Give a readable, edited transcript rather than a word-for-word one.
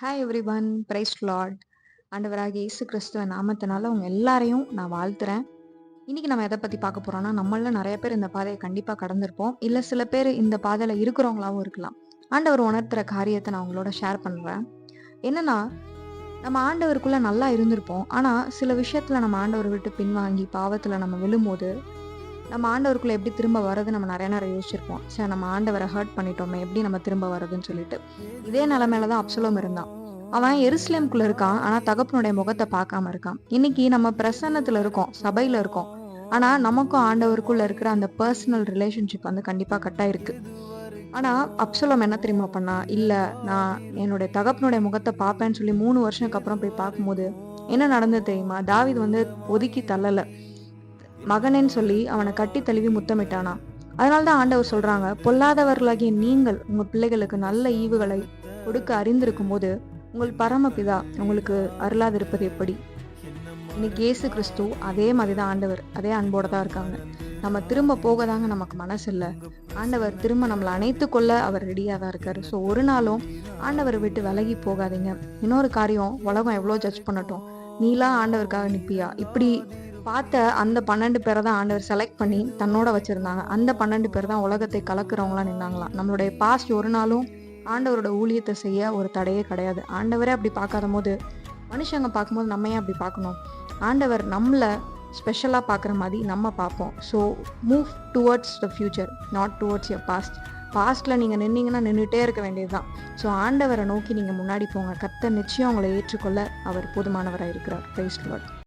Hi everyone, price Lord. ஆண்டவராகிய இயேசு கிறிஸ்துவ நாமத்தினால உங்க எல்லாரையும் நான் வாழ்த்துறேன். இன்னைக்கு நம்ம எதை பத்தி பார்க்க போறோம்னா, நம்மள நிறைய பேர் இந்த பாதையை கண்டிப்பா கடந்திருப்போம். இல்ல சில பேர் இந்த பாதையில இருக்கிறவங்களாவும் இருக்கலாம். ஆண்டவர் உணர்த்துற காரியத்தை நான் உங்களோட ஷேர் பண்றேன். என்னன்னா, நம்ம ஆண்டவருக்குள்ள நல்லா இருந்திருப்போம். ஆனா சில விஷயத்துல நம்ம ஆண்டவரை விட்டு பின்வாங்கி பாவத்துல நம்ம விழும்போது, நம்ம ஆண்டவருக்குள்ள எப்படி திரும்ப வர்றது நம்ம நிறைய நேரம் யோசிச்சிருப்போம். சரி, நம்ம ஆண்டவரை ஹர்ட் பண்ணிட்டோமே, எப்படி நம்ம திரும்ப வர்றதுன்னு சொல்லிட்டு. இதே நிலைமையில தான் அப்சலோம் இருந்தான். அவன் எருசலேம்குள்ள இருக்கான். ஆனா தகப்பனுடைய முகத்தை பார்க்காம இருக்கான். இன்னைக்கு நம்ம பிரசன்னத்துல இருக்கோம், சபையில இருக்கோம். ஆனா நமக்கும் ஆண்டவருக்குள்ள இருக்கிற அந்த பர்சனல் ரிலேஷன்ஷிப் வந்து கண்டிப்பா கட்டாயிருக்கு. ஆனா அப்சலோம் என்ன தெரியுமா பண்ணா, இல்ல நான் என்னுடைய தகப்பனுடைய முகத்தை பார்ப்பேன்னு சொல்லி 3 வருஷத்துக்கு அப்புறம் போய் பார்க்கும்போது என்ன நடந்தது தெரியுமா? தாவீது வந்து ஒதுக்கி தள்ளல, மகனேன்னு சொல்லி அவனை கட்டி தழுவி முத்தமிட்டானா. அதனாலதான் ஆண்டவர் சொல்றாங்க, பொல்லாதவர்களாகிய நீங்கள் உங்க பிள்ளைகளுக்கு நல்ல ஈவுகளை கொடுக்க அறிந்திருக்கும் போது உங்கள் பரமபிதா உங்களுக்கு அருளாதிருப்பது எப்படி? இன்னைக்கு இயேசு கிறிஸ்து அதே மாதிரிதான் ஆண்டவர், அதே அன்போட தான் இருக்காங்க. நம்ம திரும்ப போகதாங்க நமக்கு மனசு இல்லை. ஆண்டவர் திரும்ப நம்மளை அணைத்து கொள்ள அவர் ரெடியா தான் இருக்காரு. ஸோ ஒரு நாளும் ஆண்டவரை விட்டு விலகி போகாதீங்க. இன்னொரு காரியம், உலகம் எவ்வளோ ஜட்ஜ் பண்ணட்டும், நீலாம் ஆண்டவருக்காக நிப்பியா? இப்படி பார்த்த அந்த 12 பேரை தான் ஆண்டவர் செலக்ட் பண்ணி தன்னோட வச்சிருந்தாங்க. அந்த 12 பேர் தான் உலகத்தை கலக்குறவங்களா நின்னாங்களாம். நம்மளுடைய பாஸ்ட் ஒரு நாளும் ஆண்டவரோட ஊழியத்தை செய்ய ஒரு தடையே கிடையாது. ஆண்டவரே அப்படி பார்க்காத போது மனுஷங்க பார்க்கும்போது நம்ம ஏன் அப்படி பார்க்கணும்? ஆண்டவர் நம்மளை ஸ்பெஷலாக பார்க்குற மாதிரி நம்ம பார்ப்போம். So move towards the future, not towards your past. பாஸ்ட்டில் நீங்கள் நின்னீங்கன்னா நின்றுட்டே இருக்க வேண்டியது தான். ஸோ ஆண்டவரை நோக்கி நீங்கள் முன்னாடி போங்க. கர்த்தர் நிச்சயம் உங்களை ஏற்றுக்கொள்ள அவர் போதுமானவராக இருக்கிறார். Praise the Lord.